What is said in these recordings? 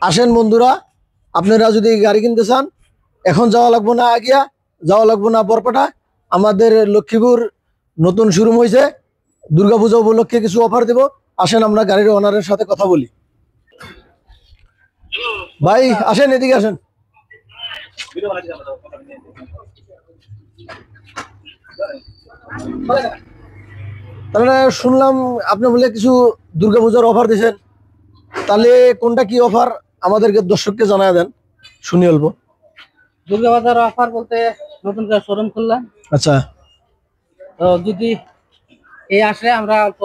আসেন বন্ধুরা, আপনারা যদি গাড়ি কিনতে চান এখন যাওয়া লাগবো না, আগিয়া যাওয়া লাগবো না বরপাটা। আমাদের লক্ষ্মীপুর নতুন শোরুম হয়েছে, দুর্গাপূজা উপলক্ষে কিছু অফার দেব। আসেন আমরা গাড়ির ওনারের সাথে কথা বলি। ভাই আসেন, এদিকে আসেন। তাহলে শুনলাম আপনি বলে কিছু দুর্গাপূজার অফার দিয়েছেন, তাহলে কোনটা কি অফার আমাদেরকে দর্শককে জানায় দেন, শুনি অল্প। দুর্গাপূজার অফার বলতে নতুন করে শোরুম খুললাম। আচ্ছা, তো যদি এই আসে আমরা অল্প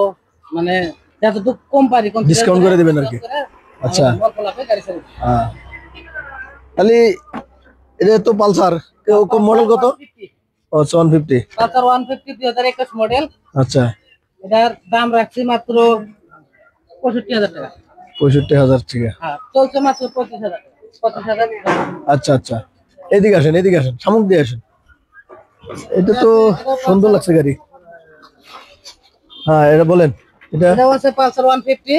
মানে যতটুকু কম পারি ডিসকাউন্ট করে দিবেন আর কি। আচ্ছা, তাহলে এটা তো পালসার, মডেল কত? ও 150, পালসার 150 2021 মডেল। আচ্ছা, এটার দাম রাখছি মাত্র 65,000 টাকা। 65,000 টাকা। হ্যাঁ, চলছে মাত্র 25,000। আচ্ছা আচ্ছা, এদিকে আসেন, এদিকে আসেন, সামুক দিয়ে আসেন। এটা তো সুন্দর লাগছে গাড়ি। হ্যাঁ, এটা বলেন। এটা হচ্ছে পালসার 150,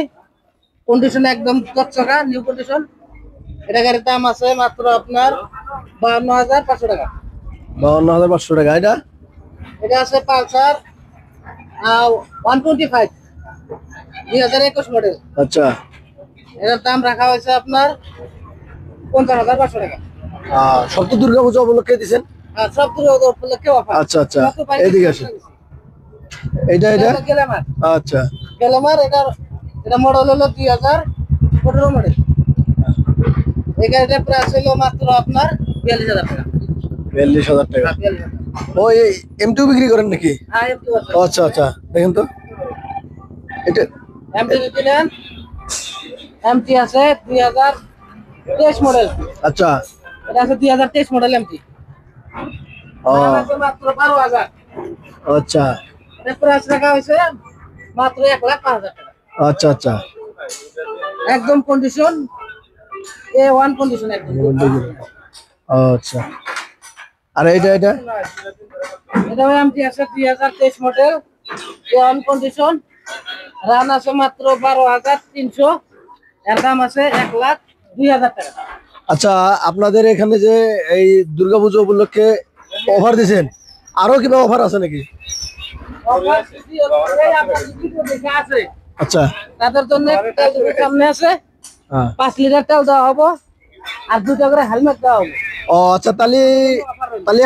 কন্ডিশন একদম চকচকা, নিউ কন্ডিশন। এটা গাড়ির দাম আছে মাত্র আপনার 52,500 টাকা। 52,500 টাকা। এটা আছে পালসার 125 2021 মডেল। আচ্ছা, এটার দাম রাখা হয়েছে আপনার 50,500 টাকা। সব তো দুর্গাপূজা উপলক্ষে দিচ্ছেন। সব দুর্গাপূজা উপলক্ষে অফার। আচ্ছা আচ্ছা, এদিকে আসেন। এটা গ্ল্যামার। আচ্ছা, গ্ল্যামার এটা মডেল হলো 2015 মডেল। এই গাড়িটার প্রাইস হলো মাত্র আপনার 42,000 টাকা। 42,000 টাকা। ওই M2 বিক্রি করেন নাকি? হ্যাঁ, M2 আছে। আচ্ছা আচ্ছা, দেখেন তো এটা M2 দিলেন। M2 আছে 2023 মডেল। আচ্ছা, এটা আছে 2023 মডেল M2। দাম আছে মাত্র 12,000। আচ্ছা, এটা প্রাইস রাখা হয়েছে মাত্র 1,05,000 টাকা। আচ্ছা আচ্ছা, একদম কন্ডিশন A1 কন্ডিশন একদম। আচ্ছা, আর এটা এটা M2 আছে 2023 মডেল, A1 কন্ডিশন। রান আছে মাত্র 12,300। এর দাম আছে 1,02,000 টাকা। আচ্ছা, আপনাদের এখানে যে এই দুর্গাপূজা উপলক্ষে অফার দিয়েছেন, আরো কিবা অফার আছে নাকি? আচ্ছা, তাদের জন্য সামনে আছে 5 লিটার তেল দেওয়া হবো আর 2টা করে হেলমেট দেওয়া হবে। ও আচ্ছা, তাহলে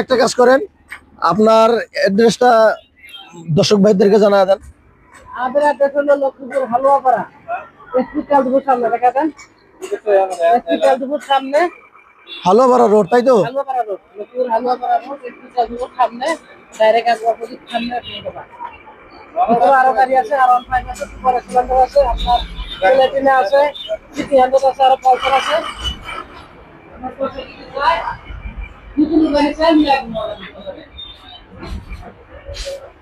একটা কাজ করেন, আপনার অ্যাড্রেসটা দর্শক ভাইদেরকে জানা দেন। আমাদের অ্যাড্রেস হলো লক্ষ্মীপুর হালুয়াপাড়া, এসপি তেলদুপুর সামনে দেখা দেন। এসপি তেলদুপুর সামনে হালুয়াপাড়া রোড, তাই তো? Haluapara road, Lakshmipur Haluapara road, SP তেলদুপুর সামনে ডাইরেক্ট অপোজিট সামনে আরো গাড়ি আছে, আর 15 আছে, পরে সিলিন্ডার আছে, আপনার প্লেটিনা আছে, সিটি 100 আছে, আর পালসার আছে। আমার কাছে কি চাই নতুন গাড়ি চাই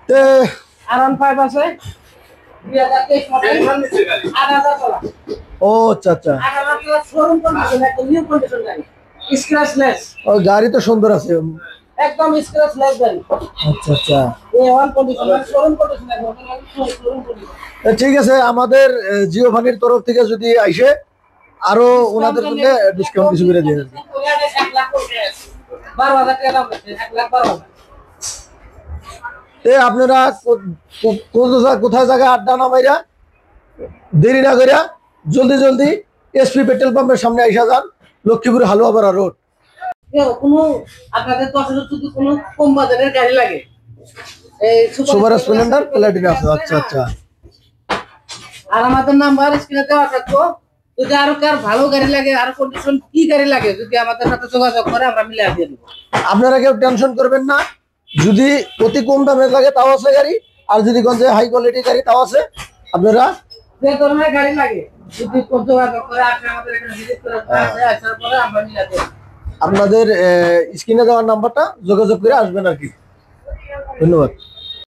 তে আর 15 আছে 2023 মডেল 8,000 চলা। ও আচ্ছা আচ্ছা, 8,000 চলা শোরুম কন্ডিশন, একদম নিউ কন্ডিশন গাড়ি, স্ক্র্যাচলেস। ও গাড়ি তো সুন্দর আছে, একদম স্ক্র্যাচলেস গাড়ি। আচ্ছা আচ্ছা, A1 কন্ডিশন, শোরুম কন্ডিশন একদম, শোরুম কন্ডিশন। ঠিক আছে, আমাদের জিও ফানির তরফ থেকে যদি আইসে আরো ওনাদের জন্য ডিসকাউন্ট কিছু করে দিয়ে দেন। 12,000 টাকা দাম আছে, 1,12,000। আপনারা কোথায় জায়গায় আড্ডা না মাইরা দেরি না করিয়া জলদি জলদি এসপি পেট্রোল পাম্পের সামনে আইসা যান, লক্ষ্মীপুর হালুয়াপাড়া রোড। কোনো আপনাদের 10,000 যদি কোনো কম বাজারের গাড়ি লাগে, এই সুপার স্প্লেন্ডার প্লাটিনা আছে। আচ্ছা আচ্ছা, আর আমাদের নাম্বার স্ক্রিনে দেওয়া থাকবো। যদি আরো কার ভালো গাড়ি লাগে, আর কন্ডিশন কি গাড়ি লাগে, যদি আমাদের সাথে যোগাযোগ করে আমরা মিলে দিয়ে দেবো। আপনারা কেউ টেনশন করবেন না, যদি অতি কম দামে লাগে তাও আছে গাড়ি, আর যদি গঞ্জে হাই কোয়ালিটি গাড়ি তাও আছে। আপনারা যে ধরনের গাড়ি লাগে যদি যোগাযোগ করে আসে আমাদের এখানে ভিজিট করে আসার পরে আমরা মিলে দেব। আপনাদের স্ক্রিনে দেওয়ার নাম্বারটা যোগাযোগ করে আসবেন আর কি। ধন্যবাদ।